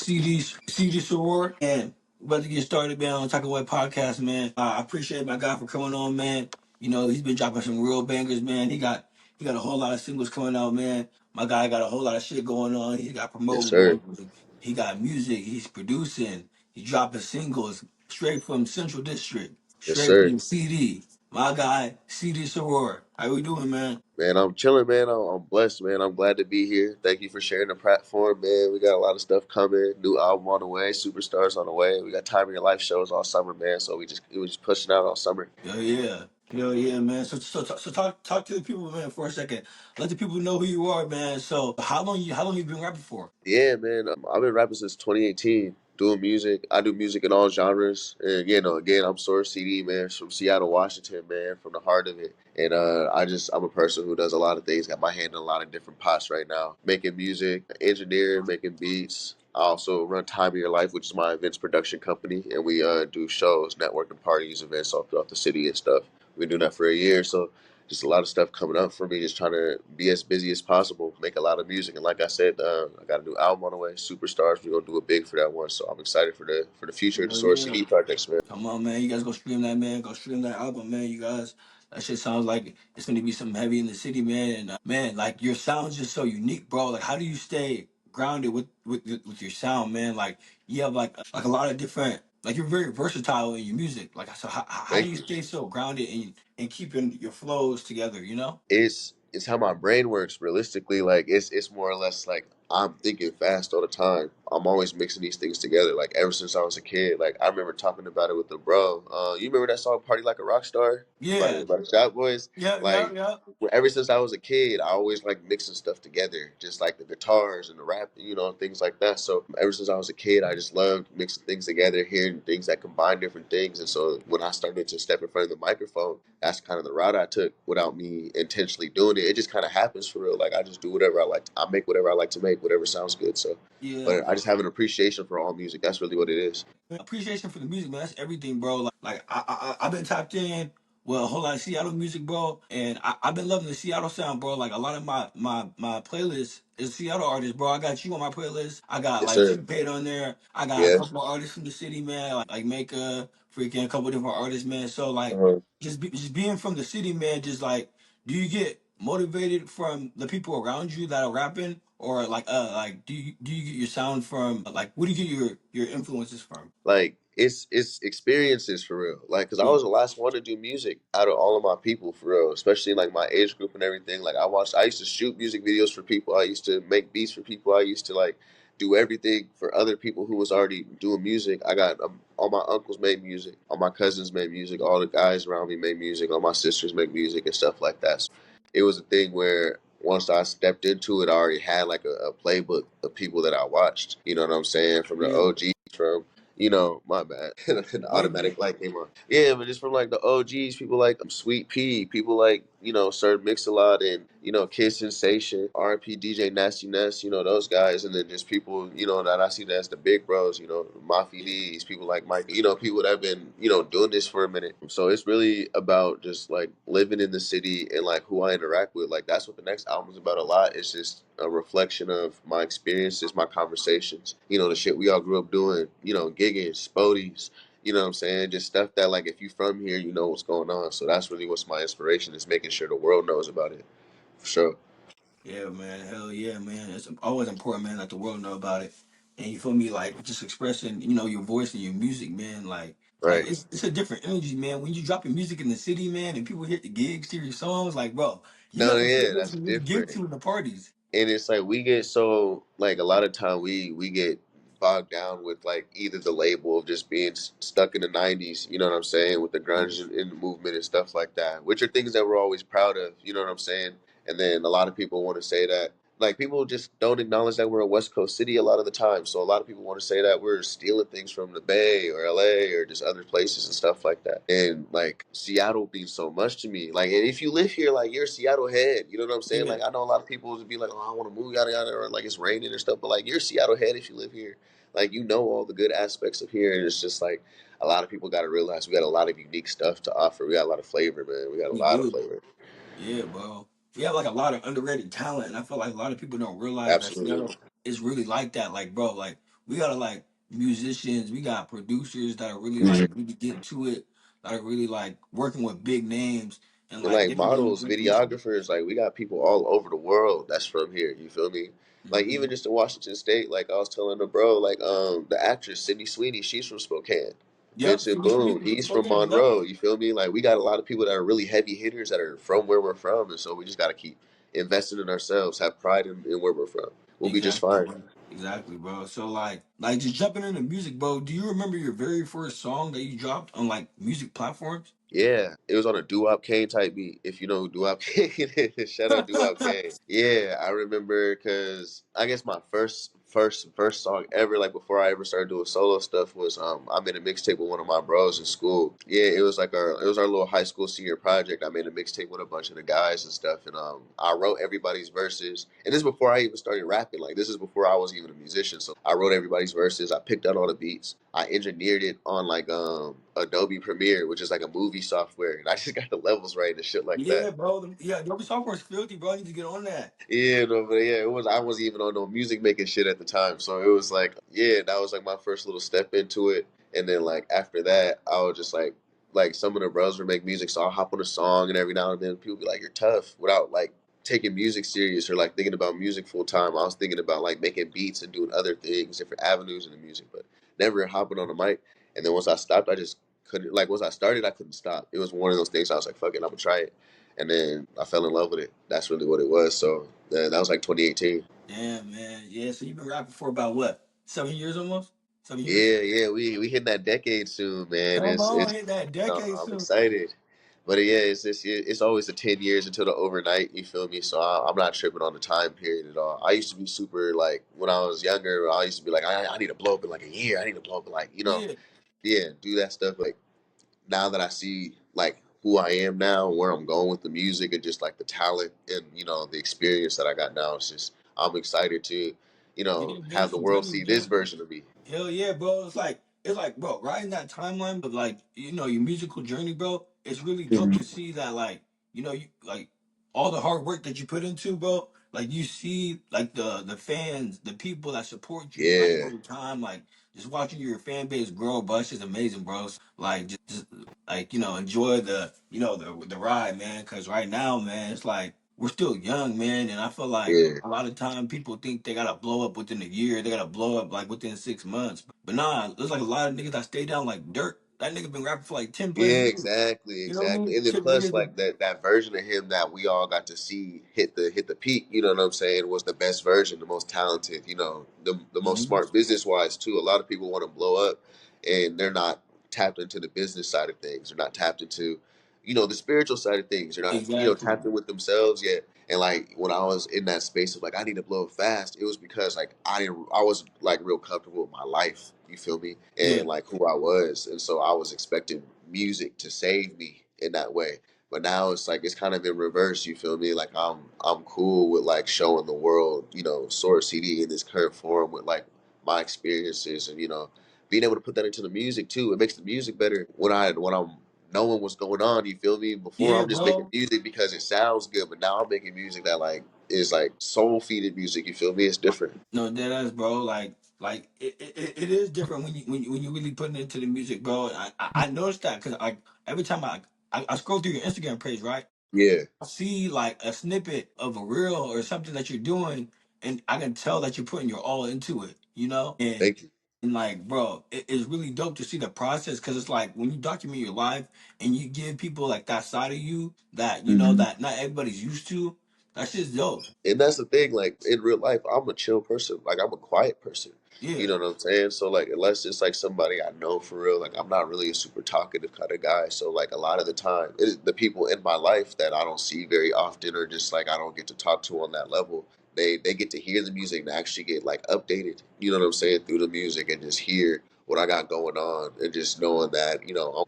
CD Soror, and about to get started, man, on Talking White Podcast, man. I appreciate my guy for coming on, man. You know, he's been dropping some real bangers, man. He got a whole lot of singles coming out, man. My guy got a whole lot of shit going on. He got Yes, promoting sir. going on. He got music. He's producing. He's dropping singles straight from Central District, Yes, straight sir. from CD. My guy, CD Soror. How we doing, man? Man, I'm chilling, man. I'm blessed, man. I'm glad to be here. Thank you for sharing the platform, man. We got a lot of stuff coming. New album on the way. Superstars on the way. We got Time of Your Life shows all summer, man. So we was just pushing out all summer. Hell yeah. Hell yeah, man. So talk to the people, man, for a second. Let the people know who you are, man. So how long you been rapping for? Yeah, man. I've been rapping since 2018, doing music. I do music in all genres. And, again, I'm SoraCD, man, from Seattle, Washington, man, from the heart of it. And I'm a person who does a lot of things, got my hand in a lot of different pots right now. Making music, engineering, making beats. I also run Time of Your Life, which is my events production company. And we do shows, networking parties, events all throughout the city and stuff. We've been doing that for a year. So just a lot of stuff coming up for me. Just trying to be as busy as possible, make a lot of music. And like I said, I got a new album on the way, Superstars. We're gonna do it big for that one. So I'm excited for the future of the Hell Source yeah. CD projects, man. Come on, man. You guys go stream that, man. Go stream that album, man. You guys, that shit sounds like it's gonna be something heavy in the city, man. And man, like your sound's just so unique, bro. Like, how do you stay grounded with your sound, man? Like, you have like a lot of different. Like, you're very versatile in your music. Like, so how do Thank you you. stay so grounded and keeping your flows together? You know? It's how my brain works realistically. Like it's more or less like I'm thinking fast all the time. I'm always mixing these things together. Like ever since I was a kid, like I remember talking about it with the bro. You remember that song "Party Like a Rock Star" Yeah. by the Shot Boys? Yeah. Yeah. Like Yeah. ever since I was a kid, I always like mixing stuff together, just like the guitars and the rap, things like that. So ever since I was a kid, I just loved mixing things together, hearing things that combine different things. And so when I started to step in front of the microphone, that's kind of the route I took without me intentionally doing it. It just kind of happens for real. Like I just do whatever I like. I make whatever I like to make, whatever sounds good. So, Yeah. but I just have an appreciation for all music. That's really what it is. Appreciation for the music, man. That's everything, bro. Like I've been tapped in with a whole lot of Seattle music, bro, and I've been loving the Seattle sound, bro. Like a lot of my playlist is Seattle artists, bro. I got you on my playlist. I got Yes, like sir. T-Paid on there. I got a Yeah. couple of artists from the city, man. Like Maka, freaking a couple of different artists, man. So like Uh-huh. just being from the city, man. Just like, do you get motivated from the people around you that are rapping, or like do you get your sound from like what do you get your influences from? Like it's experiences for real. Like, cause I was the last one to do music out of all of my people for real, especially like my age group and everything. Like I used to shoot music videos for people. I used to make beats for people. I used to like do everything for other people who was already doing music. I got all my uncles made music, all my cousins made music, all the guys around me made music, all my sisters make music and stuff like that. So it was a thing where once I stepped into it, I already had like a playbook of people that I watched. You know what I'm saying? From the Yeah, OGs, from my bad. The maybe. automatic light came on. Yeah, but just from like the OGs, people like Sweet Pea, people like, Sir Mix-a-Lot and, Kid Sensation, RP DJ Nasty Ness, those guys. And then just people, that I see as the big bros, Mafia D's, people like Mike, people that have been, doing this for a minute. So it's really about just like living in the city and like who I interact with. Like that's what the next album is about a lot. It's just a reflection of my experiences, my conversations, the shit we all grew up doing, gigging, spodies, you know what I'm saying? Just stuff that like if you from here, you know what's going on. So that's really what's my inspiration is making sure the world knows about it. For sure. Yeah, man. Hell yeah, man. It's always important, man, that the world know about it. And you feel me, like just expressing, your voice and your music, man. Like Right. it's a different energy, man. When you drop your music in the city, man, and people hit the gigs to your songs, like, bro, you No, got the shit yeah, that that's you really give different. to in the parties. And it's like we get so like a lot of time we get bogged down with like either the label of just being stuck in the 90s, you know what I'm saying, with the grunge and the movement and stuff like that, which are things that we're always proud of, you know what I'm saying. And then a lot of people want to say that like people just don't acknowledge that we're a West Coast city a lot of the time. So a lot of people want to say that we're stealing things from the Bay or LA or just other places and stuff like that. And like Seattle means so much to me. Like, and if you live here, like you're a Seattle head. You know what I'm saying? Yeah, Like I know a lot of people would be like, "Oh, I want to move yada yada," or like it's raining and stuff. But like you're a Seattle head if you live here. Like you know all the good aspects of here, and it's just like a lot of people got to realize we got a lot of unique stuff to offer. We got a lot of flavor, man. We got a we lot of do. flavor. Yeah, bro. We have like a lot of underrated talent, and I feel like a lot of people don't realize that Absolutely. Seattle is really like that. Like, bro, like we got like musicians, we got producers that are really like Mhm. really getting to it, that are really like working with big names, and And like like they really models, bring music. videographers, like we got people all over the world that's from here. You feel me? Like Hmm. even just in Washington State, like I was telling the bro, like the actress Sydney Sweeney, she's from Spokane. Yep, Vincent City Boone, Sweet, he's from Spokane. Yep, Monroe. You feel me? Like we got a lot of people that are really heavy hitters that are from where we're from, and so we just got to keep investing in ourselves, have pride in where we're from. We'll be just exactly, fine. bro. Exactly, bro. So like just jumping into music, bro. Do you remember your very first song that you dropped on like music platforms? Yeah, it was on a Doo-Wop Kane type beat. If you know who Doo-Wop Kane is, shout out Doo-Wop Kane. Yeah, I remember because I guess my first song ever, like before I ever started doing solo stuff, was I made a mixtape with one of my bros in school. Yeah, it was our little high school senior project. I made a mixtape with a bunch of the guys and stuff, and I wrote everybody's verses. And this is before I even started rapping. Like this is before I was even a musician. So I wrote everybody's verses. I picked out all the beats. I engineered it on like Adobe Premiere, which is like a movie software, and I just got the levels right and shit like that. Yeah, bro. Yeah, Adobe software is filthy, bro. You need to get on that. Yeah, no, but yeah, it was. I wasn't even on no music making shit at the time, so it was like, yeah, that was like my first little step into it. And then like after that, I was just like some of the bros would make music, so I'll hop on a song, and every now and then people be like, "You're tough," without like taking music serious or like thinking about music full time. I was thinking about like making beats and doing other things, different avenues in the music, but never hopping on the mic. And then once I stopped, I just couldn't. Like once I started, I couldn't stop. It was one of those things. I was like, "Fuck it, I'm gonna try it." And then I fell in love with it. That's really what it was. So that was like 2018. Damn, man. Yeah, so you've been rapping for about what? 7 years almost? 7 years? Yeah, yeah, we hit that decade soon, man. Come It's on, hit that decade I'm soon. excited. But yeah, it's always the 10 years until the overnight. You feel me? So I'm not tripping on the time period at all. I used to be super like when I was younger. I used to be like, I need to blow up in like a year. I need to blow up in like Yeah, yeah, do that stuff. Like now that I see like who I am now and where I'm going with the music and just like the talent and the experience that I got now, it's just I'm excited to yeah, man, have it's the a world journey, see this man. version of me. Hell yeah, bro. It's like, bro, riding that timeline of like, your musical journey, bro. It's really dope to see that, like, you like all the hard work that you put into, bro. Like you see, like the fans, the people that support you, like Yeah, over time, like just watching your fan base grow, bro. It's just amazing, bro. Like just like enjoy the ride, man. Cause right now, man, it's like we're still young, man, and I feel like yeah. a lot of time people think they gotta blow up within a year, they gotta blow up like within 6 months. But nah, there's like a lot of niggas that stay down like dirt. That nigga been rapping for like 10 plus Yeah, years. exactly, You know what I exactly. mean? And then Shit plus niggas. like that version of him that we all got to see hit the peak, you know what I'm saying, was the best version, the most talented, the most Mhm. smart business wise too. A lot of people want to blow up and they're not tapped into the business side of things. They're not tapped into, the spiritual side of things. They're not, Exactly. tapped in with themselves yet. And like when I was in that space of like I need to blow up fast, it was because like I was like real comfortable with my life. You feel me? Yeah. And like who I was, and so I was expecting music to save me in that way. But now it's like it's kind of in reverse. You feel me? Like I'm cool with like showing the world, SoraCD in this current form with like my experiences and being able to put that into the music too. It makes the music better when I'm knowing what's going on. You feel me? Before Yeah, I'm just making bro. music because it sounds good, but now I'm making music that like is like soul feeded music. You feel me? It's different. No, dead ass, bro. Like it is different when you really putting it into the music, bro. I noticed that because like every time I scroll through your Instagram page, right? Yeah. I see like a snippet of a reel or something that you're doing, and I can tell that you're putting your all into it, Thank you. and like, bro, it's really dope to see the process because it's like when you document your life and you give people like that side of you that that not everybody's used to. That shit's dope. And that's the thing, like in real life, I'm a chill person. Like I'm a quiet person. You Yeah, know what I'm saying? So like unless it's like somebody I know for real, like I'm not really a super talkative kind of guy. So like a lot of the time, it is the people in my life that I don't see very often or just like I don't get to talk to on that level. They get to hear the music and actually get like updated. You know what I'm saying, through the music and just hear what I got going on and just knowing that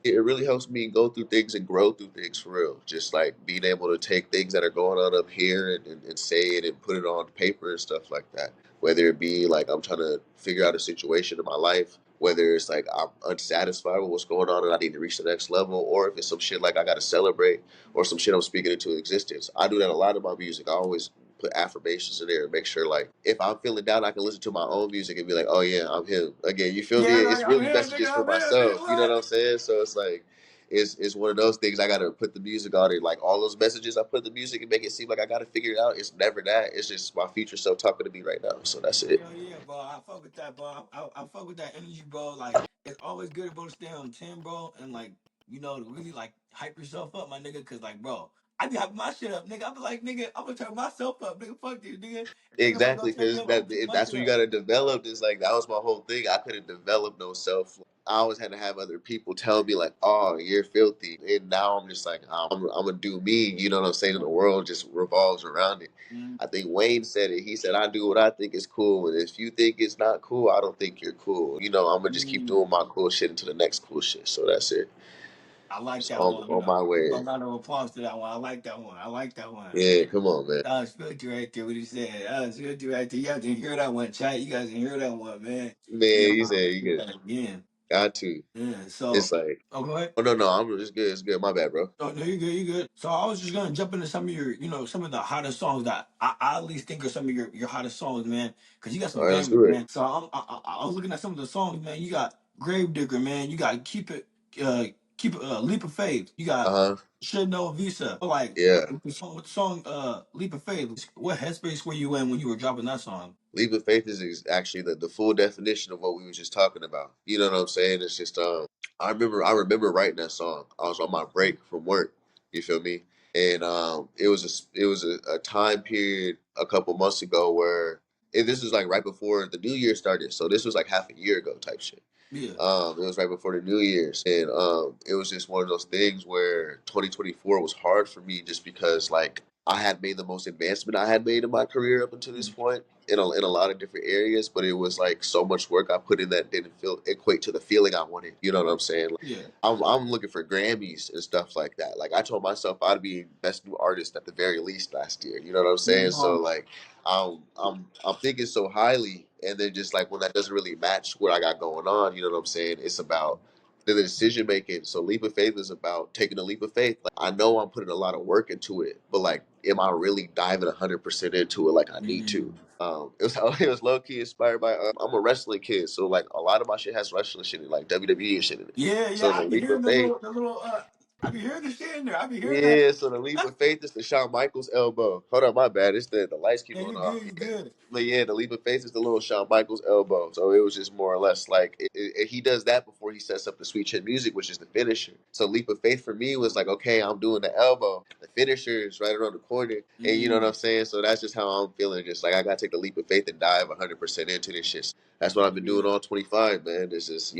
it really helps me go through things and grow through things for real. Just like being able to take things that are going on up here and say it and put it on paper and stuff like that. Whether it be like I'm trying to figure out a situation in my life, whether it's like I'm unsatisfied with what's going on and I need to reach the next level, or if it's some shit like I got to celebrate or some shit I'm speaking into existence. I do that a lot in my music. I always put affirmations in there and make sure like if I'm feeling down, I can listen to my own music and be like, oh yeah, I'm him again. You feel me? Yeah, It's like I'm really here, nigga. messages for I'm here, nigga. myself. You know what What? I'm saying? So it's like it's one of those things. I gotta put the music on it. Like all those messages, I put the music and make it seem like I gotta figure it out. It's never that. It's just my future self talking to me right now. So that's it. Hell yeah, bro. I fuck with that, bro. I fuck with that energy, bro. Like it's always good, bro, to stay on 10, bro, and like to really like hype yourself up, my nigga. Cause like, bro, I be hyping my shit up, nigga. I be like, nigga, I'm gonna turn myself up, nigga. Fuck this, nigga. If ain't nobody gonna Exactly, turn me because up, I'm gonna turn my that's shit what you up. got to develop. Is like that was my whole thing. I couldn't develop no self. I always had to have other people tell me like, "Oh, you're filthy," and now I'm just like, I'm gonna do me. You know what I'm saying? And the world just revolves around it. Mm, I think Wayne said it. He said, "I do what I think is cool, and if you think it's not cool, I don't think you're cool." I'm gonna just keep mm. doing my cool shit into the next cool shit. So that's it. I like Just that one. on my We way. gonna round of applause to that one. I like that one. I like that one. Yeah, come on, man. That was filthy right there. What he said. That was filthy right there. You guys didn't hear that one, chat. You guys didn't hear that one, man. Yeah, Man, he I'm said gonna you do get that again. got to. Yeah. It's So, like, oh, go ahead. oh no, no, I'm just good. It's good. My bad, bro. Oh no, you good, you good. So I was just gonna jump into some of your, some of the hottest songs that I at least think are some of your hottest songs, man. Cause you got All some right, let's bangers, do it. man. So I was looking at some of the songs, man. You got Gravedigger, man. You got uh, Leap of Faith. You Uh got huh. Should Know Visa. But like Yeah. with the song Leap of Faith, what headspace were you in when you were dropping that song? Leap of faith is actually the full definition of what we were just talking about. You know what I'm saying? It's just I remember writing that song. I was on my break from work. You feel me? And it was a time period a couple months ago where this was like right before the new year started. So this was like half a year ago type shit. Yeah. It was right before the New Year's, and it was just one of those things where 2024 was hard for me just because like I had made the most advancement I had made in my career up until this Mm. point in a lot of different areas, but it was like so much work I put in that didn't feel equate to the feeling I wanted. You know what I'm saying? Like, Yeah. I'm looking for Grammys and stuff like that. Like I told myself I'd be best new artist at the very least last year. You know what I'm saying? So like I'm thinking so highly, and then just like when that doesn't really match what I got going on, you know what I'm saying? It's about the decision making. So leap of faith is about taking a leap of faith. Like I know I'm putting a lot of work into it, but like, am I really diving 100% into it like I need to? Mm. It was it was low key inspired by I'm a wrestling kid, so like a lot of my shit has wrestling shit in it, like WWE and shit in it. Yeah, yeah. So the I be leap hearing of faith. the little I be hearing the shit in there. I be hearing that. Yeah, so the leap of faith is the Shawn Michaels elbow. Hold on, my bad. It's the lights keep Yeah, going you off. good, you Yeah. good. But yeah, the leap of faith is the little Shawn Michaels elbow. So it was just more or less like he does that before he sets up the sweet chin music, which is the finisher. So leap of faith for me was like, okay, I'm doing the elbow. The finisher is right around the corner, and you know what Mm. I'm saying. So that's just how I'm feeling. Just like I gotta take the leap of faith and dive 100% into this shit. That's what I've been doing Yeah. all 25, man. This is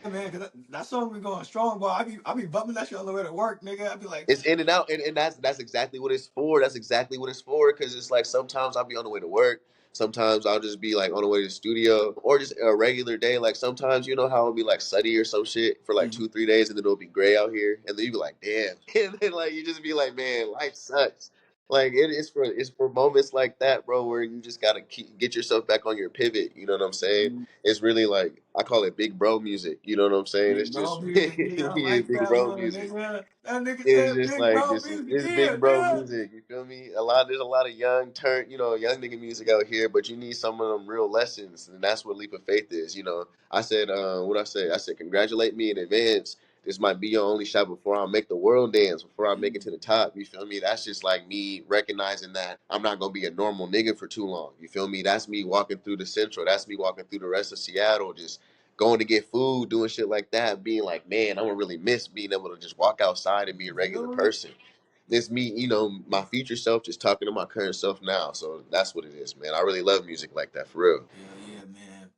Yeah, man, cause that song be going strong, boy. I be bumping that shit on the way to work, nigga. I be like, it's in and out, and that's exactly what it's for. That's exactly what it's for. Because it's like sometimes I'll be on the way to work. Sometimes I'll just be like on the way to the studio, or just a regular day. Like sometimes you know how it'll be like sunny or some shit for like mm, 2 3 days, and then it'll be gray out here, and then you be like, damn, and then like you just be like, man, life sucks. Like it's for moments like that, bro, where you just gotta get yourself back on your pivot. You know what I'm saying? mm, It's really like I call it big bro music. You know what I'm saying? It's big bro just music, nigga. I yeah, like big that bro one, music. nigga. That nigga It's said just big like bro this music, this yeah, big bro nigga. music. You feel me? There's a lot of young nigga music out here, but you need some of them real lessons, and that's what leap of faith is. I said, what I said. I said, congratulate me in advance. This might be your only shot before I make the world dance, before I make it to Mm, the top. You feel me? That's just like me recognizing that I'm not gonna be a normal nigga for too long. You feel me? That's me walking through the central. That's me walking through the rest of Seattle, just going to get food, doing shit like that, being like, man, I'm gonna really miss being able to just walk outside and be a you regular feel me? person. It's me, my future self just talking to my current self now. So that's what it is, man. I really love music like that for real. Yeah, yeah, man.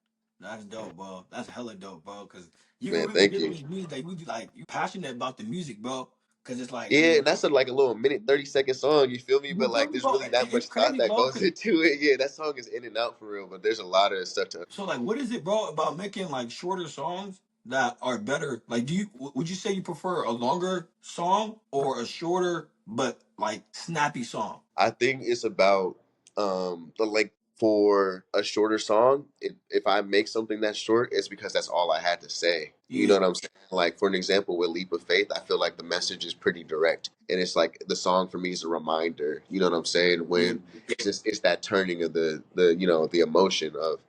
That's dope, bro. That's hella dope, bro. Cause you can Man, really thank get on you. this music that you like. You passionate about the music, bro. Cause it's like, Yeah, and that's like a little minute 30-second song, you feel me? you But feel like me, there's bro? really that It's much thought crazy, that bro. goes Cause into it. Yeah, that song is in and out for real, but there's a lot of stuff to so like, what is it, bro, about making like shorter songs that are better? Like, would you say you prefer a longer song or a shorter but like snappy song? I think it's about the like for a shorter song, if I make something that's short, it's because that's all I had to say. You know Yeah. what I'm saying? Like for an example with Leap of Faith, I feel like the message is pretty direct, and it's like the song for me is a reminder. You know what I'm saying? Yeah. When it's that turning of the the emotion of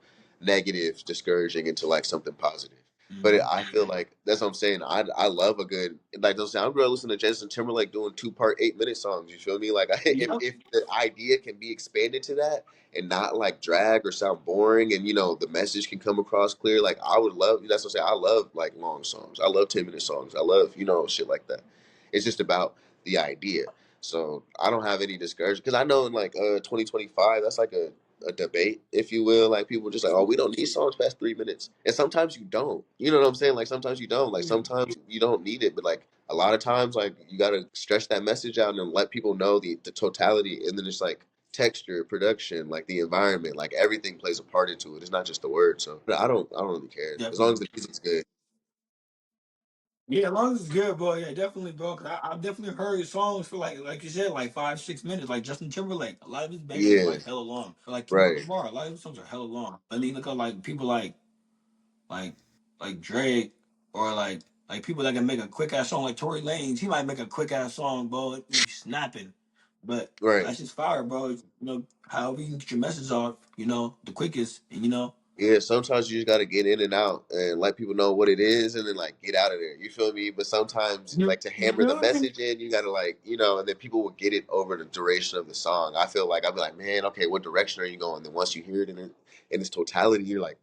negative, discouraging into like something positive. But Hmm. I feel like that's what I'm saying. I love a good like those. I'm gonna listen to Justin Timberlake doing 2-part 8 minute songs. You feel me? Like Yeah. if the idea can be expanded to that and not like drag or sound boring, and the message can come across clear. Like I would love. That's what I'm saying. I love like long songs. I love 10 minute songs. I love shit like that. It's just about the idea. So I don't have any discouragement because I know in like 2025 that's like a debate, if you will. Like people just like, oh, we don't need songs past 3 minutes, and sometimes you don't. You know what I'm saying? Like sometimes you don't. Like Yeah. sometimes you don't need it, but like a lot of times, like you gotta stretch that message out and let people know the totality, and then it's like texture, production, like the environment, like everything plays a part into it. It's not just the word. So I don't really care as long Definitely. as the music's good. Yeah, as long as it's good, bro. Yeah, definitely, bro. Cause I've definitely heard his songs for like you said, like 5, 6 minutes. Like Justin Timberlake, a lot of his bangers are Yeah, like hella long. Or like Kendrick right. Lamar, a lot of his songs are hella long. But then you look at like people like like Drake or like people that can make a quick ass song like Tory Lanez. He might make a quick ass song, bro. It be snapping, but Right. that's just fire, bro. However you can get your message off, the quickest, and Yeah, sometimes you just gotta get in and out and let people know what it is and then like get out of there. You feel me? But sometimes you like to you hammer the feel me? message in, you gotta like, and then people will get it over the duration of the song. I feel like I'll be like, man, okay, what direction are you going? Then once you hear it in its totality, you're like,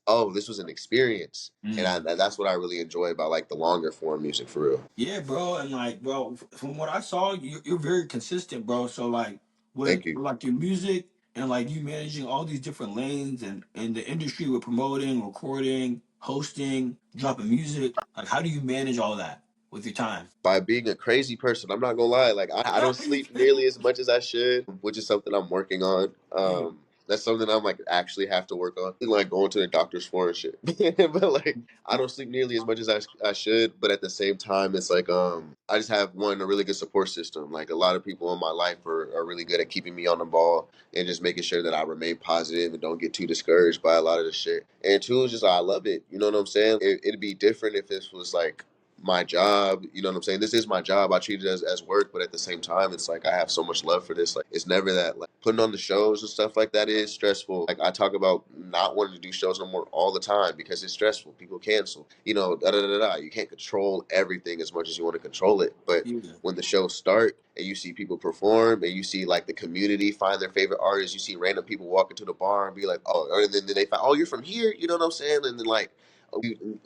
oh, this was an experience. And that's what I really enjoy about like the longer form music for real. Yeah, bro, and like, bro, from what I saw, you're very consistent, bro. So like, with Thank you. like your music and like you managing all these different lanes and in the industry with promoting, recording, hosting, dropping music, like, how do you manage all that with your time? By being a crazy person. I'm not gonna lie. Like I don't sleep nearly as much as I should, which is something I'm working on. Yeah, That's something I'm like actually have to work on. Like going to the doctor's for and shit. But like I don't sleep nearly as much as I should. But at the same time, it's like I just have a really good support system. Like a lot of people in my life are really good at keeping me on the ball and just making sure that I remain positive and don't get too discouraged by a lot of the shit. And two is just I love it. You know what I'm saying? It'd be different if this was like my job. You know what I'm saying? This is my job. I treat it as work, but at the same time, it's like I have so much love for this. Like it's never that like putting on the shows and stuff like that is stressful. Like I talk about not wanting to do shows no more all the time because it's stressful. People cancel. Da da da da. You can't control everything as much as you want to control it. But yeah, when the shows start and you see people perform and you see like the community find their favorite artists, you see random people walk into the bar and be like, oh, or then they find, oh, you're from here. You know what I'm saying? And then like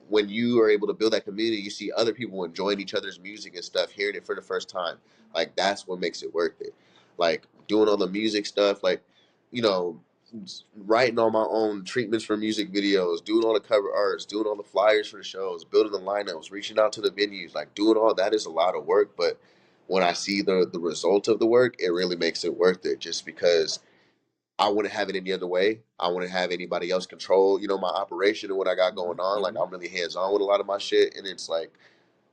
when you are able to build that community, you see other people enjoying each other's music and stuff, hearing it for the first time. Like that's what makes it worth it. Like doing all the music stuff, like you know, writing all my own treatments for music videos, doing all the cover arts, doing all the flyers for the shows, building the lineups, reaching out to the venues, like doing all that is a lot of work. But when I see the result of the work, it really makes it worth it. Just because I wouldn't have it any other way. I wouldn't have anybody else control, my operation and what I got going on. Like yeah, I'm really hands on with a lot of my shit, and it's like,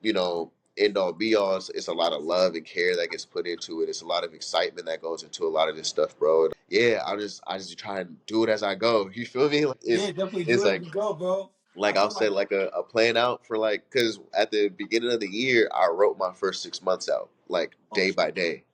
end all be all. It's a lot of love and care that gets put into it. It's a lot of excitement that goes into a lot of this stuff, bro. And yeah, I just try and do it as I go. You feel me? Like, yeah. Definitely do it's it as like you go, bro. I I'll feel set like like a plan out for like because at the beginning of the year I wrote my first 6 months out like oh day by shit, day.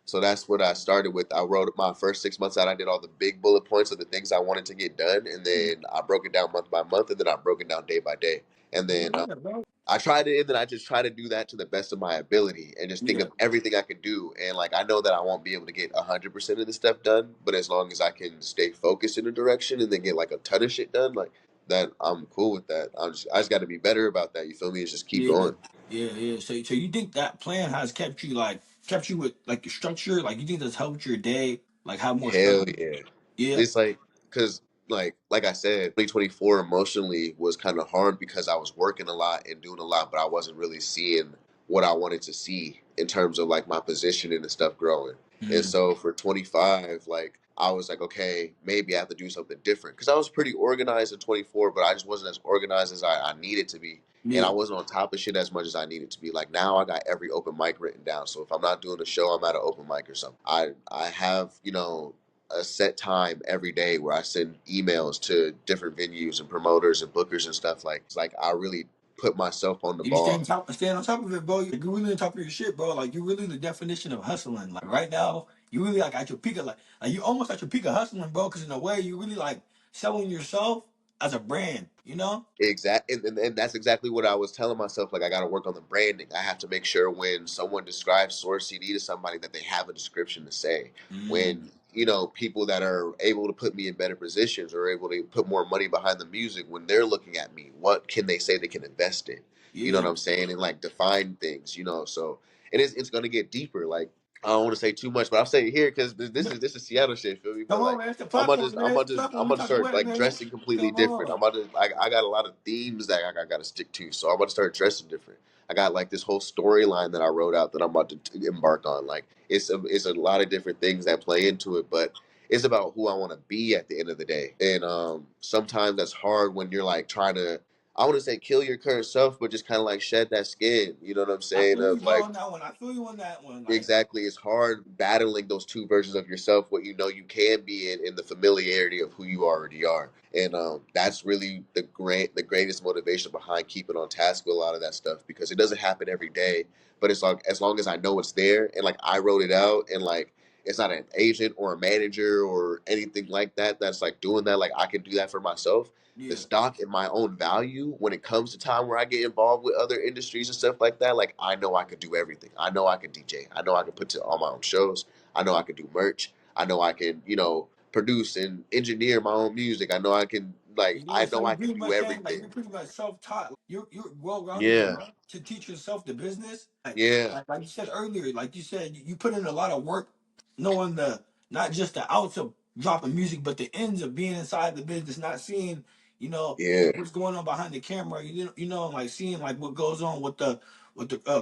So that's what I started with. I wrote my first 6 months out. I did all the big bullet points of the things I wanted to get done, and yeah, then I broke it down month by month, and then I broke it down day by day. And then yeah, bro, I tried it, and then I just try to do that to the best of my ability, and just think yeah, of everything I could do. And like I know that I won't be able to get 100% of the stuff done, but as long as I can stay focused in a direction and then get like a ton of shit done, like that, I'm cool with that. I just got to be better about that. You feel me? It's just keep yeah, going. yeah, yeah. So you think that plan has kept you with like your structure? Like you think that's helped your day like have more Hell structure? yeah. Yeah. It's like, cause like I said, 2024 emotionally was kind of hard because I was working a lot and doing a lot, but I wasn't really seeing what I wanted to see in terms of like my position and stuff growing. And Mm, so for 25, like I was like, okay, maybe I have to do something different. Cause I was pretty organized in 24, but I just wasn't as organized as I needed to be. And I yeah. wasn't on top of shit as much as I needed to be. Like now I got every open mic written down. So if I'm not doing a show, I'm at an open mic or something. I have, a set time every day where I send emails to different venues and promoters and bookers and stuff. Like it's like I really put myself on the You stay ball. on top, staying on top of it, bro. You really on top of your shit, bro. Like you really the definition of hustling. Like right now, you really like at your peak of like you almost at your peak of hustling, bro. Because in a way, you really like selling yourself as a brand. You know? And that's exactly what I was telling myself. Like I got to work on the branding. I have to make sure when someone describes SoraCD to somebody that they have a description to say. Mm, When people that are able to put me in better positions or able to put more money behind the music, when they're looking at me, what can they say they can invest in? You know yeah. what I'm saying? And like define things. So it's going to get deeper. Like I don't want to say too much, but I'll say it here because No, this is Seattle shit. Feel me? But come on, like man. It's the I'm about platform, to man. It's the platform. I'm We about to talking start wet, like man. dressing completely Come different. on. I got a lot of themes that I got to stick to, so I'm about to start dressing different. I got like this whole storyline that I wrote out that I'm about to embark on. Like it's a lot of different things that play into it, but it's about who I want to be at the end of the day. And sometimes that's hard when you're like trying to, I want to say kill your current self, but just kind of like shed that skin. You know what I'm I saying? feel you, Of bro, like on that one. I feel you on that one. Like, exactly, it's hard battling those two versions of yourself, what you know you can be in the familiarity of who you already are. And that's really the greatest motivation behind keeping on task with a lot of that stuff, because it doesn't happen every day, but it's like as long as I know it's there and like I wrote it out, and like it's not an agent or a manager or anything like that that's like doing that, like I can do that for myself. The yeah, stock in my own value when it comes to time where I get involved with other industries and stuff like that, like I know I could do everything. I know I can DJ. I know I can put to all my own shows. I know I can do merch. I know I can, produce and engineer my own music. I know I can like yeah. I So know you I can pretty do much saying like everything. you're pretty much self-taught. Like, you're well-rounded Yeah. enough to teach yourself the business. Like, Yeah. like you said earlier, like you said, you put in a lot of work, knowing the not just the outs of dropping music, but the ends of being inside the business, not seeing, Yeah. what's going on behind the camera. Like seeing like what goes on with the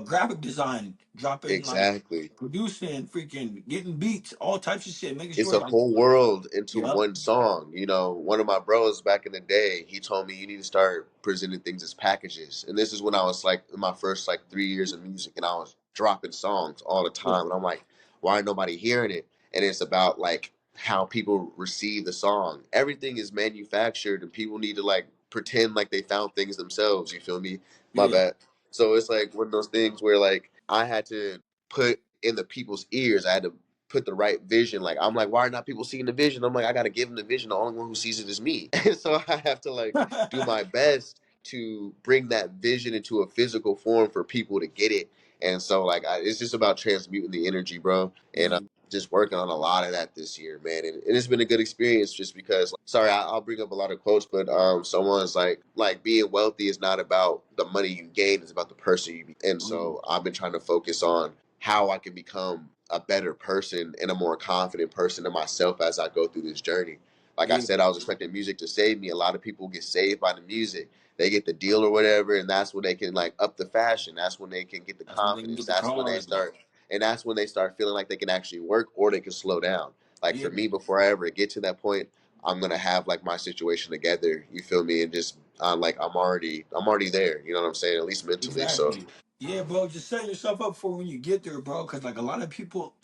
graphic design, dropping like Exactly. producing, freaking getting beats, all types of shit, making It's sure a like, whole world into yeah, one song. One of my bros back in the day, he told me you need to start presenting things as packages. And this is when I was like in my first like 3 years of music, and I was dropping songs all the yeah, time. And I'm like, why ain't nobody hearing it? And it's about like how people receive the song. Everything is manufactured, and people need to like pretend like they found things themselves. You feel me? My yeah. bad. So it's like one of those things where like I had to put in the people's ears. I had to put the right vision. Like I'm like, why are not people seeing the vision? I'm like, I gotta give them the vision. The only one who sees it is me. And so I have to like do my best to bring that vision into a physical form for people to get it. And so like it's just about transmuting the energy, bro. And Yeah, just working on a lot of that this year, man. And it's been a good experience just because. Sorry, I'll bring up a lot of quotes, but someone's like being wealthy is not about the money you gain; it's about the person you be. And mm, so I've been trying to focus on how I can become a better person and a more confident person in myself as I go through this journey. Like I yeah. said, I was expecting music to save me. A lot of people get saved by the music. They get the deal or whatever, and that's when they can like up the fashion. That's when they can get the That's when they can confidence. get the That's when they cars. start, and that's when they start feeling like they can actually work or they can slow down. Like Yeah, for me, before I ever get to that point, I'm gonna have like my situation together. You feel me? And just like I'm already there. You know what I'm saying? At least mentally. So exactly. Yeah, bro. Just set yourself up for when you get there, bro. Because like a lot of people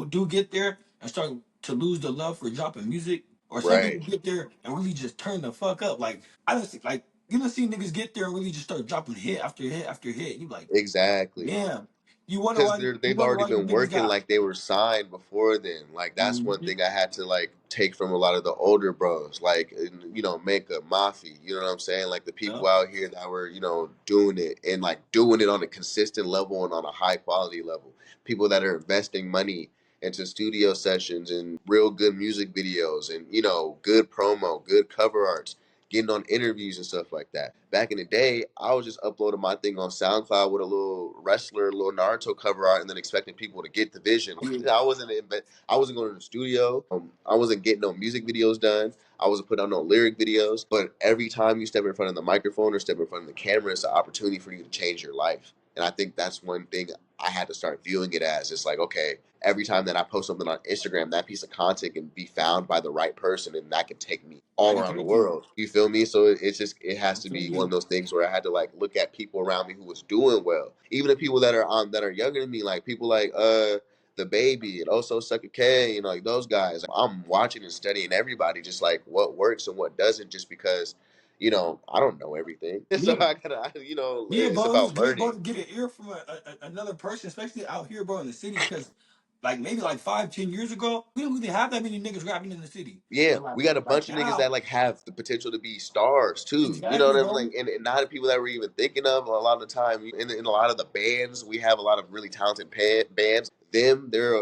do get there and start to lose the love for dropping music, or some right, people get there and really just turn the fuck up. Like I don't see, like you don't see niggas get there and really just start dropping hit after hit after hit. You like, exactly. damn. Because You they've wonder already why these been niggas working got. like they were signed before then. Like that's one Mhm. thing I had to like take from a lot of the older bros, like Mecca, Mafi. You know what I'm saying? Like the Yeah, people out here that were doing it and like doing it on a consistent level and on a high quality level. People that are investing money into studio sessions and real good music videos and good promo, good cover arts, getting on interviews and stuff like that. Back in the day, I was just uploading my thing on SoundCloud with a little wrestler, a little Naruto cover art, and then expecting people to get the vision. yeah. I wasn't going to the studio. I wasn't getting no music videos done. I wasn't putting out no lyric videos. But every time you step in front of the microphone or step in front of the camera, it's an opportunity for you to change your life. And I think that's one thing I had to start viewing it as. It's like, okay, every time that I post something on Instagram, that piece of content can be found by the right person, and that can take me I all can around the take you. world. You feel me? So it's just it has I to feel be one of you. those things where I had to like look at people around me who was doing well, even the people that are younger than me, like people like the baby and also Sucker K, you know, like those guys. I'm watching and studying everybody, just like what works and what doesn't, just because, you know, I don't know everything. So Yeah. I gotta, you know, Yeah, it's bro, it was about good, bro, learning. to get an ear from another person, especially out here, bro, in the city, because like maybe like 5, 10 years ago, we don't really have that many niggas rapping in the city. Yeah, But we got a like bunch of niggas now, that like have the potential to be stars too. You know exactly, what I mean? bro. Like, and not the people that we're even thinking of. A lot of the time, in a lot of the bands, we have a lot of really talented bands. They're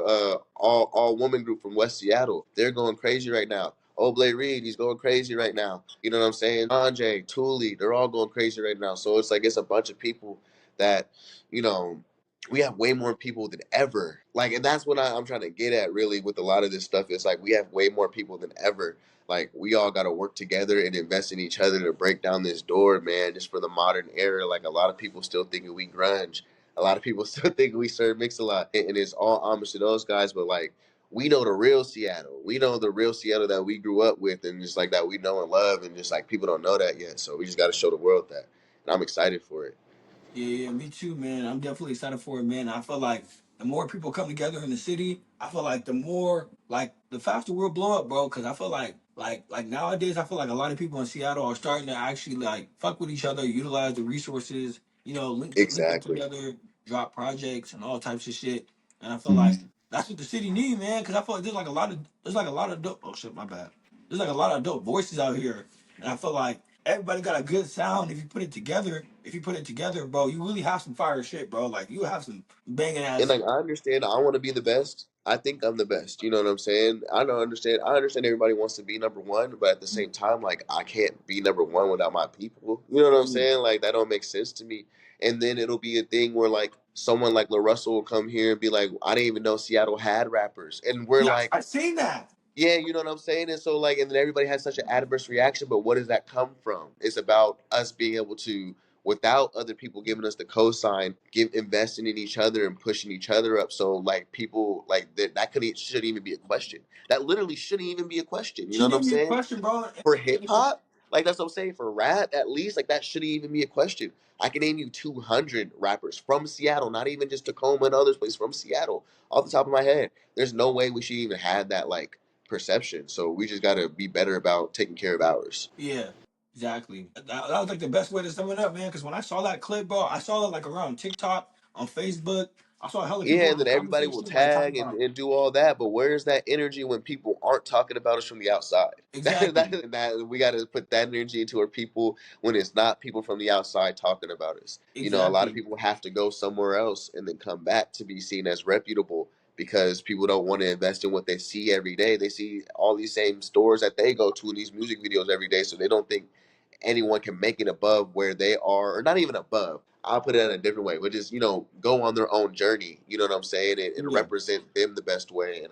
all woman group from West Seattle. They're going crazy right now. Oblate Reed, he's going crazy right now. You know what I'm saying? Andre, Thule, they're all going crazy right now. So it's like it's a bunch of people that, you know, we have way more people than ever. Like, and that's what I'm trying to get at really with a lot of this stuff. It's like we have way more people than ever. Like, we all got to work together and invest in each other to break down this door, man, just for the modern era. Like, a lot of people still thinking we grunge. A lot of people still think we serve mix a lot. And it's all homage to those guys. But, like, we know the real Seattle. We know the real Seattle that we grew up with and just like that we know and love. And just like people don't know that yet. So we just got to show the world that. And I'm excited for it. Yeah, yeah, me too, man. I'm definitely excited for it, man. I feel like the more people come together in the city, I feel like the more, like, the faster we'll blow up, bro. Because I feel like nowadays, I feel like a lot of people in Seattle are starting to actually like fuck with each other, utilize the resources, link up Exactly. together, drop projects and all types of shit. And I feel like that's what the city need, man. Because I feel like there's like a lot of dope. Oh shit, my bad. There's like a lot of dope voices out here, and I feel like everybody got a good sound. If you put it together, bro, you really have some fire shit, bro. Like you have some banging And ass. like I understand, I want to be the best. I think I'm the best. You know what I'm saying? I don't understand. I understand everybody wants to be number one, but at the same time, like I can't be number one without my people. You know what I'm Yeah, saying? Like that don't make sense to me. And then it'll be a thing where like someone like LaRussell will come here and be like, I didn't even know Seattle had rappers, and we're yeah, like, I seen that. yeah, you know what I'm saying? And so like and then everybody has such an adverse reaction, but what does that come from? It's about us being able to without other people giving us the cosign, give investing in each other and pushing each other up. So like people like that shouldn't even be a question. That literally shouldn't even be a question. You know She what I'm didn't be a saying? question, bro. For hip hop, like that's what I'm saying. For rap, at least like that shouldn't even be a question. I can name you 200 rappers from Seattle, not even just Tacoma and other places from Seattle, off the top of my head. There's no way we should even have that like perception. So we just got to be better about taking care of ours. Yeah, exactly. That was like the best way to sum it up, man. Because when I saw that clip, bro, I saw it like around TikTok, on Facebook. I saw hella people Yeah, in and the then comment everybody will section like talking tag about and do all that, but where's that energy when people aren't talking about us from the outside? exactly, That we got to put that energy into our people when it's not people from the outside talking about us. You know, a lot of exactly. people have to go somewhere else and then come back to be seen as reputable because people don't want to invest in what they see every day. They see all these same stores that they go to in these music videos every day, so they don't think anyone can make it above where they are, or not even above. I'll put it in a different way, which is, you know, go on their own journey. You know what I'm saying, and Yeah, represent them the best way.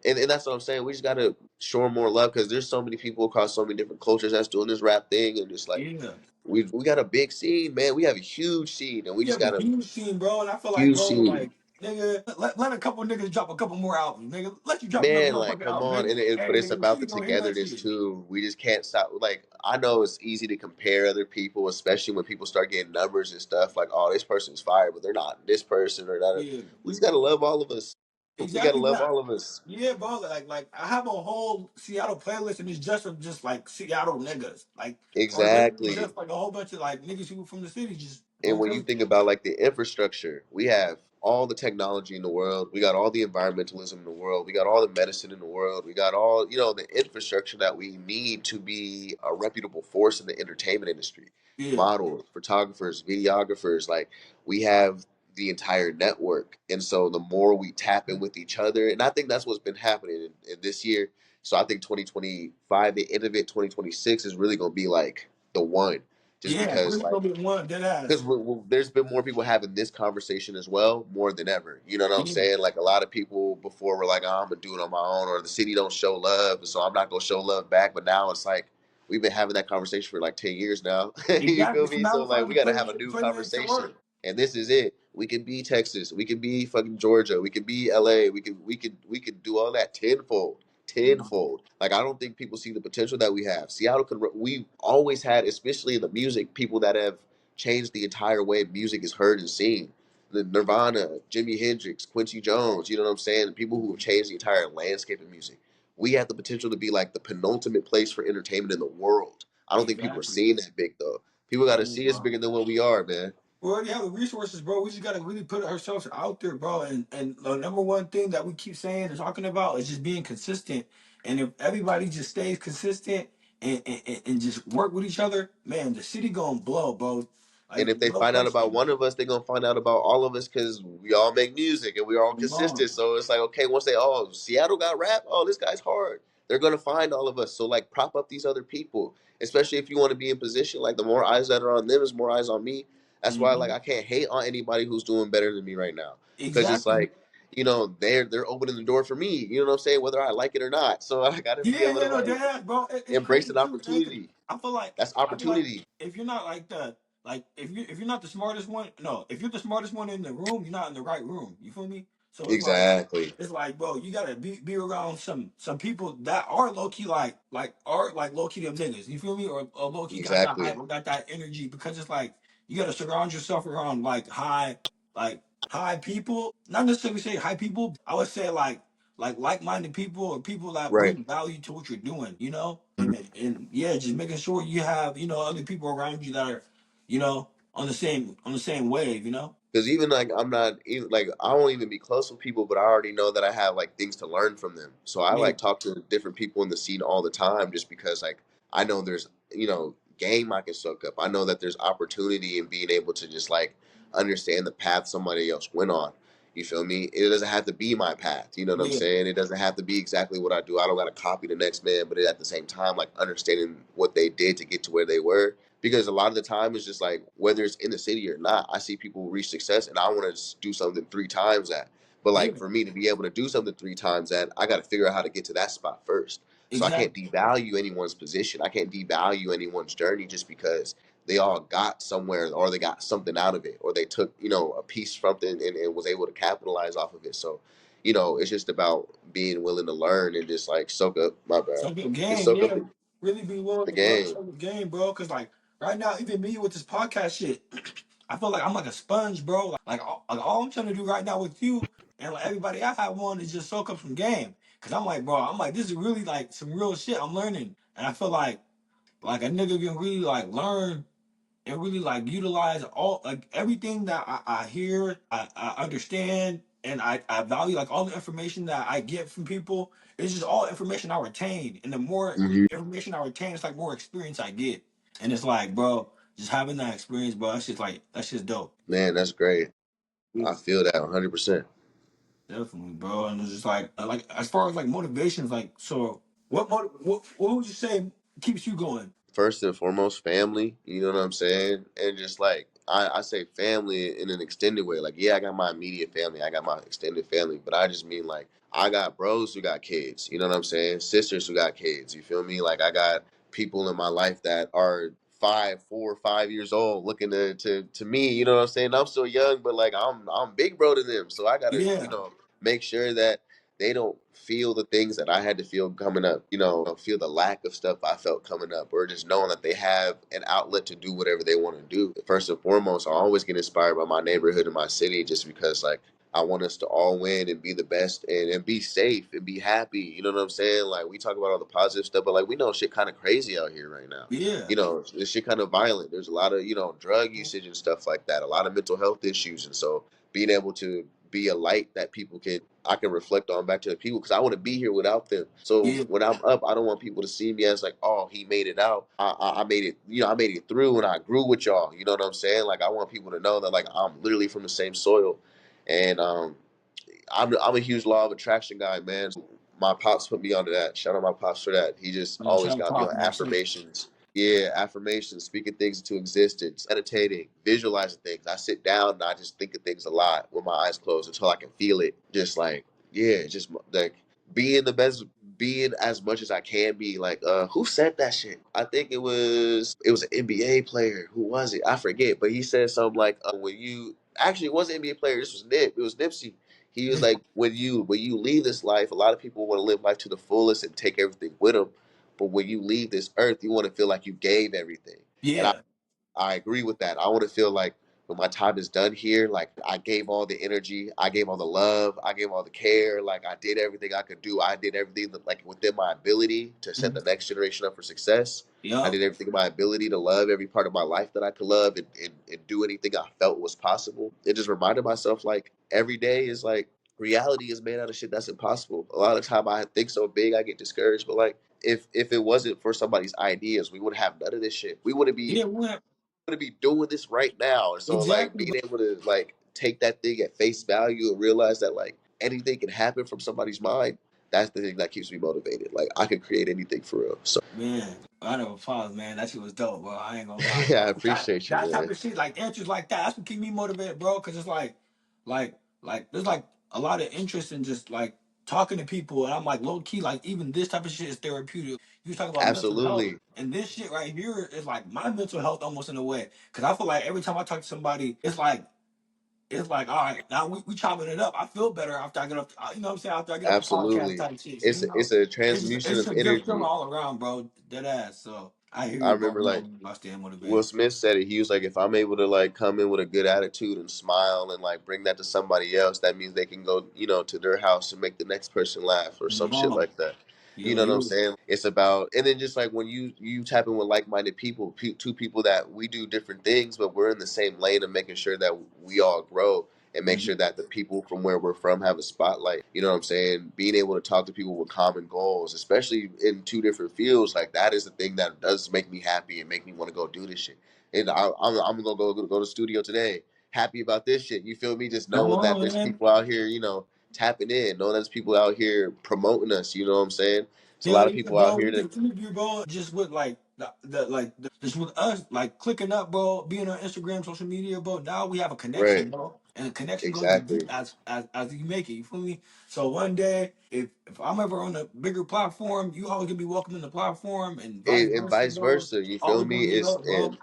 And that's what I'm saying. We just gotta show them more love because there's so many people across so many different cultures that's doing this rap thing, and just like yeah. we got a big scene, man. We have a huge scene, and we We just have a got a huge scene, bro, and I feel like, huge bro, scene. like, nigga, let a couple niggas drop a couple more albums, nigga. Let you drop another Man, like, motherfucking come album, on, nigga. but Hey, it's nigga, the about the city gonna hear that togetherness shit. too. We just can't stop. Like, I know it's easy to compare other people, especially when people start getting numbers and stuff. Like, oh, this person's fired, but they're not this person or that. Yeah, We just gotta love all of us. We gotta exactly, love man. all of us. Yeah, bro. Like I have a whole Seattle playlist, and it's just of just like Seattle niggas, like, or literally Exactly. just like a whole bunch of like niggas who from the city just And going when you crazy. think about like the infrastructure, we have all the technology in the world. We got all the environmentalism in the world. We got all the medicine in the world. We got all, you know, the infrastructure that we need to be a reputable force in the entertainment industry. Yeah, Models, photographers, videographers, like we have the entire network. And so the more we tap in with each other, and I think that's what's been happening in this year. So I think 2025, the end of it, 2026 is really going to be like the one just yeah. because Really like gonna be one dead because ass. there's been more people having this conversation as well, more than ever. You know what I'm Yeah, saying? Like a lot of people before were like, oh, I'm gonna do it on my own, or the city don't show love, so I'm not gonna show love back. But now it's like we've been having that conversation for like 10 years now. You exactly. feel So me? now So it's like time we to gotta have a new put it into conversation, work. and this is it. We can be Texas, we can be fucking Georgia, we can be LA, we could do all that tenfold. Tenfold. Like I don't think people see the potential that we have. Seattle could. We always had, especially in the music, people that have changed the entire way music is heard and seen. the Nirvana, Jimi Hendrix, Quincy Jones, you know what I'm saying? People who have changed the entire landscape of music. We have the potential to be like the penultimate place for entertainment in the world. I don't think people are Exactly. seeing that big though. People got to No, see us bro. bigger than what we are, man. We already have the resources, bro. We just gotta really put ourselves out there, bro. And the number one thing that we keep saying and talking about is just being consistent. And if everybody just stays consistent and just work with each other, man, the city gonna blow, bro. And Like if they no find out about question. one of us, they're gonna find out about all of us because we all make music and we're all Come on. consistent. So it's like, okay, once they, oh, Seattle got rap, oh, this guy's hard. They're gonna find all of us. So like, prop up these other people, especially if you want to be in position. Like, the more eyes that are on them, is more eyes on me. That's why, like, Hmm. I can't hate on anybody who's doing better than me right now, because it's Exactly. like, they're opening the door for me. You know what I'm saying? Whether I like it or not. So I gotta be Yeah, able to yeah, no, like dead ass, bro. It's embrace crazy an too, man. 'Cause opportunity. I feel like That's I feel like opportunity. if you're not like the like if you're not the smartest one, no, if you're the smartest one in the room, you're not in the right room. You feel me? So Exactly. it's like, bro, you gotta be around some people that are low key like low key them niggas. You feel me? Or low key got that hype Exactly. or got that energy because it's like you gotta surround yourself around like high people. Not necessarily say high people. I would say like-minded people or people that Right. bring value to what you're doing, you know? And yeah, just making sure you have, other people around you that are, on the same wave, you know? Because even like, I'm not even like, I won't even be close with people, but I already know that I have like things to learn from them. So I Yeah, like talk to different people in the scene all the time, just because like I know there's, game I can soak up. I know that there's opportunity in being able to just like understand the path somebody else went on. You feel me? It doesn't have to be my path. You know what I'm yeah, saying? It doesn't have to be exactly what I do. I don't got to copy the next man, but at the same time, like, understanding what they did to get to where they were, because a lot of the time it's just like, whether it's in the city or not, I see people reach success and I want to do something three times that. But yeah, like, for me to be able to do something three times that, I got to figure out how to get to that spot first. So I can't exactly. devalue anyone's position. I can't devalue anyone's journey just because they all got somewhere, or they got something out of it, or they took, a piece from it, and was able to capitalize off of it. So, it's just about being willing to learn and just like soak up, my bad, Soak up just game, soak up yeah. Really be willing the to learn game. soak up game, bro. Cause like right now, even me with this podcast shit, I feel like I'm like a sponge, bro. Like all I'm trying to do right now with you and like everybody I have on is just soak up some game. Cause I'm like, bro, this is really like some real shit I'm learning. And I feel like a nigga can really like learn and really like utilize all like everything that I hear, I understand, and I value like all the information that I get from people. It's just all information I retain, and the more Hmm. information I retain, it's like more experience I get, and it's like, bro, just having that experience, bro, that's just dope. Man, that's great. Yeah, I feel that 100%. definitely, bro, and it's just like as far as like motivations, like so, what would you say keeps you going? First and foremost, family. You know what I'm saying? And just like, I say family in an extended way. Like, yeah, I got my immediate family, I got my extended family, but I just mean like, I got bros who got kids. You know what I'm saying? Sisters who got kids. You feel me? Like, I got people in my life that are 4 or 5 years old, looking to me. You know what I'm saying? I'm still young, but like, I'm big bro to them. So I gotta, Yeah, make sure that they don't feel the things that I had to feel coming up, feel the lack of stuff I felt coming up, or just knowing that they have an outlet to do whatever they want to do. First and foremost, I always get inspired by my neighborhood and my city, just because like, I want us to all win and be the best, and be safe and be happy. You know what I'm saying? Like, we talk about all the positive stuff, but like, we know shit kind of crazy out here right now. yeah, This shit kind of violent. There's a lot of, drug usage and stuff like that, a lot of mental health issues. And so being able to be a light that I can reflect on back to the people, because I want to be here without them. So yeah, when I'm up, I don't want people to see me as like, oh, he made it out. I made it, I made it through, and I grew with y'all. You know what I'm saying? Like, I want people to know that like, I'm literally from the same soil. And I'm a huge law of attraction guy, man. My pops put me onto that. Shout out my pops for that. He just man, always shout out got me on Pop, man, shit. affirmations. Yeah, affirmations, speaking things into existence, meditating, visualizing things. I sit down and I just think of things a lot with my eyes closed until I can feel it. Just like, yeah, just like being the best, being as much as I can be. Like, who said that shit? I think it was an NBA player. Who was it? I forget, but he said something like, when you actually, it wasn't an NBA player. This was Nip. It was Nipsey. He was Yeah, like, when you leave this life, a lot of people want to live life to the fullest and take everything with them. But when you leave this earth, you want to feel like you gave everything. And I, yeah, I agree with that. I want to feel like when my time is done here, like I gave all the energy, I gave all the love, I gave all the care, like I did everything I could do. I did everything that, like within my ability to set the next generation up for success. I Yup. did everything in my ability to love every part of my life that I could love, and do anything I felt was possible. It just reminded myself like every day is like reality is made out of shit that's impossible. A lot of time I think so big I get discouraged, but like if it wasn't for somebody's ideas, we would have none of this shit. We wouldn't be Yeah, we to be doing this right now. And so like exactly, being bro. able to like take that thing at face value and realize that like anything can happen from somebody's mind, that's the thing that keeps me motivated. Like I could create anything for real. So Man, I never paused, man. That shit was dope, bro. I ain't gonna lie, yeah, I bro. appreciate you, That type man. of shit, like answers like that, that's what keep me motivated, bro. Cause it's like there's like a lot of interest in just like talking to people, and I'm like low key, like even this type of shit is therapeutic. You talk about mental health, Absolutely. and this shit right here is like my mental health almost in a way. Cause I feel like every time I talk to somebody, it's like, all right, now we chopping it up. I feel better after I get off, you know what I'm saying? After I get off the podcast Absolutely. type shit. So, you know, It's a it's just, transmutation it's of a good feeling energy. all around, bro. Dead ass. So I hear I you, bro. remember like I stay Will motivated. Smith said it. He was like, if I'm able to like come in with a good attitude and smile and like bring that to somebody else, that means they can go, to their house and make the next person laugh or some shit Wrong. like that. You Yo, know what I'm you. saying? It's about, and then just like when you tap in with like-minded people, two people that we do different things, but we're in the same lane of making sure that we all grow and make sure that the people from where we're from have a spotlight. You know what I'm saying? Being able to talk to people with common goals, especially in two different fields, like that is the thing that does make me happy and make me want to go do this shit. And I'm gonna go to the studio today, happy about this shit. You feel me? Just Come knowing that on, there's man. people out here, tapping in, knowing there's people out here promoting us. You know what I'm saying? It's a Hell lot of yeah, people out bro. here We that can interview, bro. Just with like just with us, like clicking up, bro. Being on Instagram, social media, bro. Now we have a right, connection, bro. And the connection goes as deep exactly. as you make it. You feel me? So one day, if I'm ever on a bigger platform, you always gonna be welcome in the platform, and vice And versa, vice bro. versa. You feel Always me? gonna hit It's up, bro.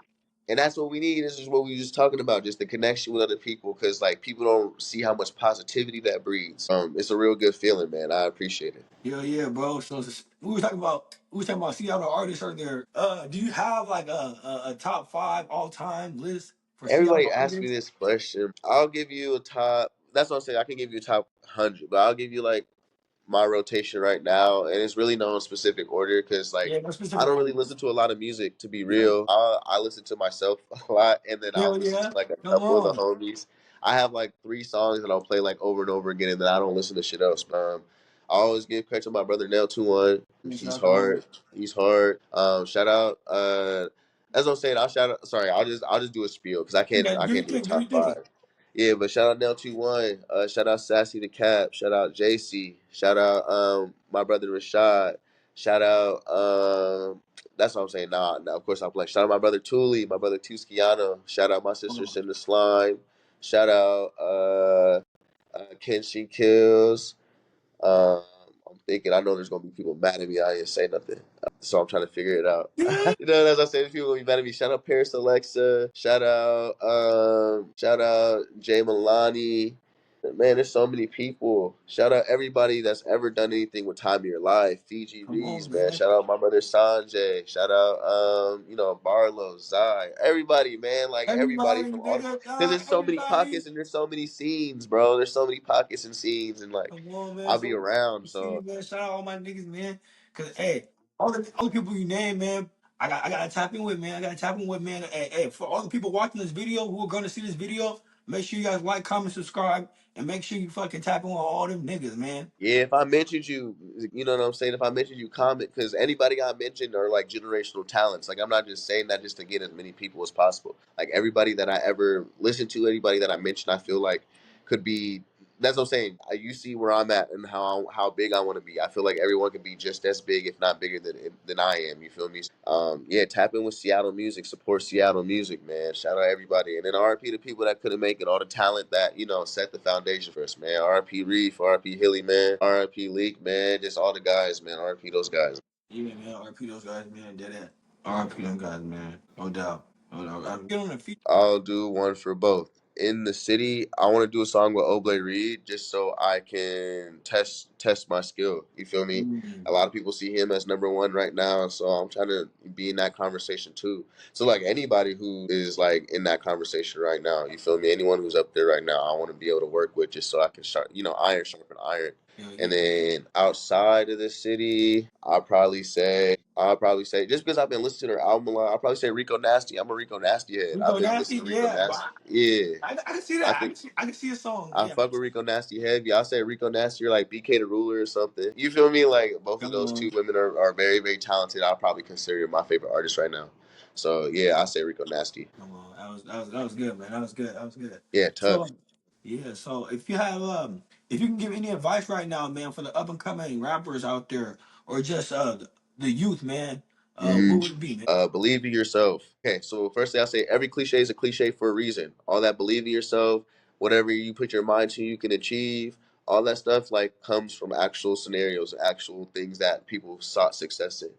and that's what we need. This is what we were just talking about, just the connection with other people, because like people don't see how much positivity that breeds. It's a real good feeling, man. I appreciate it. Yeah, yeah, bro. So we were talking about Seattle artists earlier. Do you have like a top five all time list for Everybody Seattle asks me artists? this question. I'll give you a top. That's what I'm saying. I can give you a top 100, but I'll give you like my rotation right now, and it's really no specific order because like Yeah, no I specific don't really order. listen to a lot of music to be Yeah. real. I listen to myself a lot, and then I'll Hell listen to yeah. like a Come couple of the on. homies. I have like three songs that I'll play like over and over again, and then I don't listen to shit else. I always give credit to my brother Nell 21. Shout He's out to my hard. He's hard. Shout out. As I'm saying, I'll shout out. Sorry, I'll just do a spiel because I you can't got I do your can't do a thing, do your top thing. five. Yeah, but shout out Nell 21. Shout out Sassy the Cap. Shout out JC. Shout out my brother Rashad. Shout out that's what I'm saying. Nah, of course I'm playing. Shout out my brother Tuli, my brother Tuskiano. Shout out my Come sister on. Cinda Slime. Shout out Kenshi Kills. Um, I'm thinking. I know there's gonna be people mad at me. I didn't say nothing, so I'm trying to figure it out. As I said, people gonna be mad at me. Shout out Paris Alexa. Shout out Jay Milani. Man, there's so many people. Shout out everybody that's ever done anything with Time of Your Life. Fiji Come Reeves, on, man. man. Shout out my brother Sanjay. Shout out, Barlow, Zai. Everybody, man. Like everybody Everybody, from all, nigga, because there's so many everybody. pockets and there's so many scenes, bro. There's so many pockets and scenes, and like Come on, man. I'll be So around. you see, So man. Shout out all my niggas, man. Cause hey, all the people you name, man. I gotta tap in with, man. I gotta tap in with, man. Hey, for all the people watching this video who are gonna see this video, make sure you guys like, comment, subscribe, and make sure you fucking tap in with all them niggas, man. yeah, if I mentioned you, you know what I'm saying? If I mentioned you, comment, because anybody I mentioned are like generational talents. Like, I'm not just saying that just to get as many people as possible. Like, everybody that I ever listened to, anybody that I mentioned, I feel like could be. That's what I'm saying. You see where I'm at and how big I want to be. I feel like everyone can be just as big, if not bigger than I am. You feel me? Yeah, tap in with Seattle music, support Seattle music, man. Shout out everybody, and then RP to people that couldn't make it, all the talent that set the foundation for us, man. RP Reef, RP Hilly, man. RP Leak, man. Just all the guys, man. RP those guys. Yeah, man. RP those guys, man. Dead at. RP them guys, man. No doubt. No doubt. I get on the feet. I'll do one for both. in the city, I want to do a song with Oblate Reed just so I can test my skill. You feel me? A lot of people see him as number one right now, so I'm trying to be in that conversation too. So like anybody who is like in that conversation right now, you feel me? Anyone who's up there right now, I want to be able to work with just so I can iron sharpen iron. And then outside of the city, I'll probably say just because I've been listening to her album a lot, I'll probably say Rico Nasty. I'm a Rico Nasty head. I've been listening to Rico Nasty. Yeah. I fuck with Rico Nasty heavy. I'll say Rico Nasty or like BK the Ruler or something. You feel me? Like both of those two women are very, very talented. I'll probably consider my favorite artist right now. So yeah, I say Rico Nasty. Yeah, tough. Believe in yourself. Okay, so firstly, I'll say every cliche is a cliche for a reason. All that believe in yourself, whatever you put your mind to, you can achieve. All that stuff like comes from actual scenarios, actual things that people sought success in.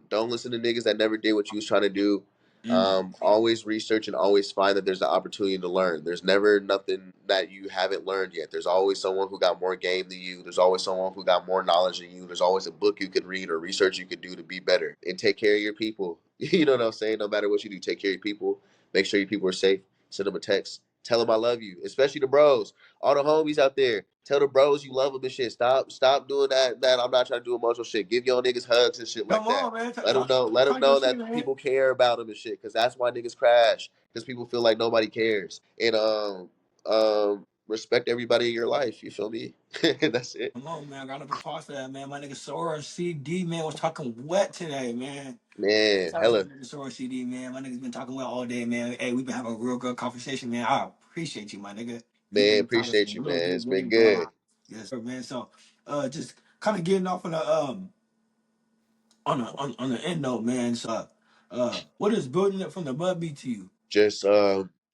Don't listen to niggas that never did what you was trying to do. Always research and always find that there's an opportunity to learn. There's never nothing that you haven't learned yet. There's always someone who got more game than you. There's always someone who got more knowledge than you. There's always a book you could read or research you could do to be better. And take care of your people. You know what I'm saying? No matter what you do, take care of your people. Make sure your people are safe. Send them a text. Tell them I love you, especially the bros, all the homies out there. Tell the bros you love them and shit. Stop doing that. Man, I'm not trying to do emotional shit. Give your niggas hugs and shit like that. Let them know. Let them know that people care about them and shit. Cause that's why niggas crash. Cause people feel like nobody cares. And respect everybody in your life. You feel me? That's it. Man, hella. Man, appreciate you, man. It's been good. Just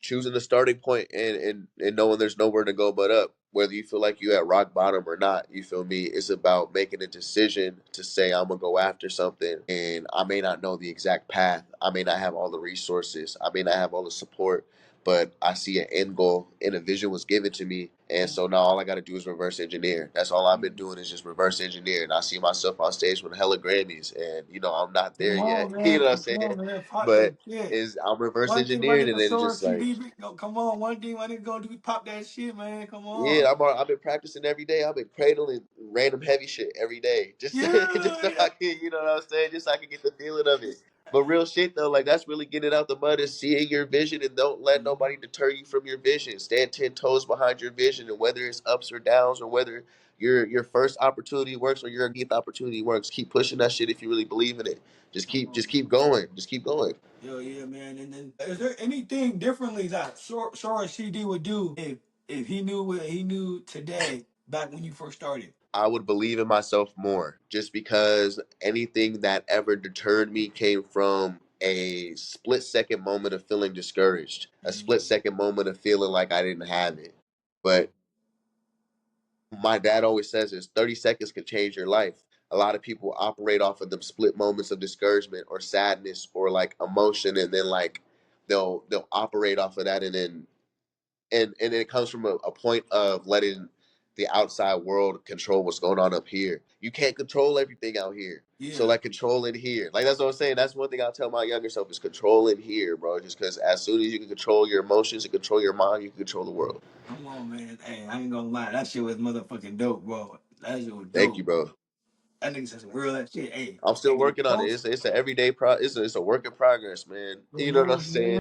choosing the starting point and knowing there's nowhere to go but up. Whether you feel like you're at rock bottom or not, you feel me? It's about making a decision to say I'm gonna go after something, and I may not know the exact path. I may not have all the resources. I may not have all the support, but I see an end goal and a vision was given to me. And so now all I got to do is reverse engineer. That's all I've been doing is just reverse engineer. And I see myself on stage with hella Grammys, and I'm not there yet. You know what I'm saying? But is I'm reverse engineering, and then it's just like, yeah, I've been practicing every day. I've been cradling random heavy shit every day, just just so I can, you know what I'm saying, just so I can get the feeling of it. But real shit though, like that's really getting it out the mud is seeing your vision, and don't let nobody deter you from your vision. Stand 10 toes behind your vision, and whether it's ups or downs, or whether your first opportunity works or your 9th opportunity works, keep pushing that shit if you really believe in it. Just keep going. Just keep going. I would believe in myself more just because anything that ever deterred me came from a split second moment of feeling discouraged, a split second moment of feeling like I didn't have it. But my dad always says is 30 seconds can change your life. A lot of people operate off of them split moments of discouragement or sadness or like emotion, and then like they'll operate off of that, and then and it comes from a point of letting the outside world control what's going on up here. You can't control everything out here. So like control in here. Like that's what I'm saying. That's one thing I'll tell my younger self is control in here, bro. Just because as soon as you can control your emotions and control your mind, you can control the world. Thank you, bro. I'm still working on it. It's an everyday it's a work in progress, man. You know what I'm saying?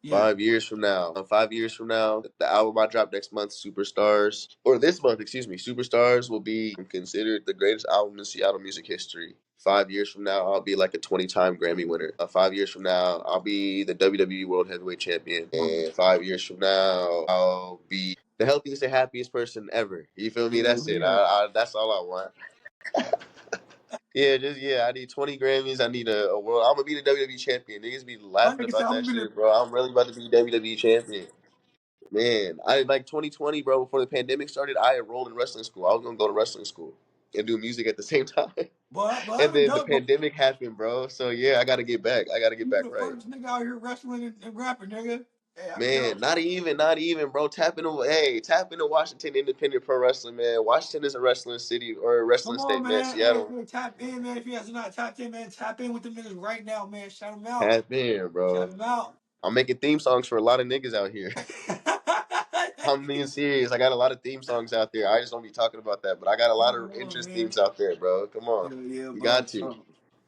5 years from now. 5 years from now, the album I drop next month, Superstars, or this month, excuse me, Superstars will be considered the greatest album in Seattle music history. 5 years from now, I'll be like a 20-time Grammy winner. 5 years from now, I'll be the WWE World Heavyweight Champion. And 5 years from now, I'll be the healthiest and happiest person ever. You feel me? That's it. That's all I want. Yeah. I need 20 Grammys. I need a world. I'm gonna be the WWE champion. Niggas be laughing about that shit, bro. I'm really about to be WWE champion. Man, I like 2020, bro. Before the pandemic started, I enrolled in wrestling school. I was gonna go to wrestling school. and do music at the same time. But And having then the done both, pandemic happened, bro. So yeah, I gotta get back. I gotta get you back the right. first nigga out here wrestling and rapping, nigga. Hey, I'm Man, dope. not even, bro. Tap into Washington Independent Pro Wrestling, man. Washington is a wrestling city or a wrestling Come on, state, man. man. Hey, Seattle, hey, tap in, man. If you guys are not tapped in, man, tap in with them niggas right now, man. Shout them out. tap in, Shout bro. them out. I'm making theme songs for a lot of niggas out here. I'm being serious. I got a lot of theme songs out there. I just don't be talking about that, but I got a lot Come of on, interest man. themes out there, bro. Come on, Hell yeah, you bro. got to.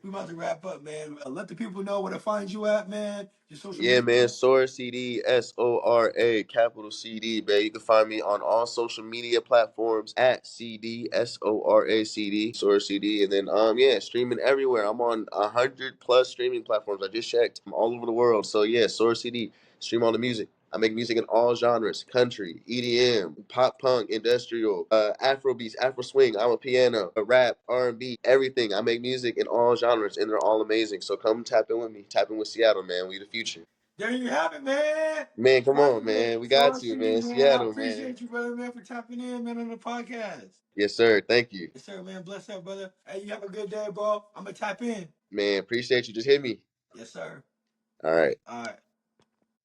We about to wrap up, man. Let the people know where to find you at, man. Your social Yeah, media. man. SoraCD, SORA, capital CD, man. You can find me on all social media platforms at CD, SORACD, SoraCD. And then, yeah, streaming everywhere. I'm on 100+ streaming platforms. I just checked. I'm all over the world. So, yeah, SoraCD, stream all the music. I make music in all genres: country, EDM, pop punk, industrial, Afro beats, Afro swing. I'm a piano, a rap, R&B, everything. I make music in all genres, and they're all amazing. So come tap in with me. Tap in with Seattle, man. We the future. There you have it, man. Man, come on, Rocking with man. We got you, SoraCD, man. man. I Seattle, man. appreciate you, brother, man, for tapping in, man, on the podcast. Yes, sir. Thank you. Yes, sir, man. Bless up, brother. Hey, you have a good day, bro. I'm gonna tap in. Man, appreciate you. Just hit me. Yes, sir. All right. All right.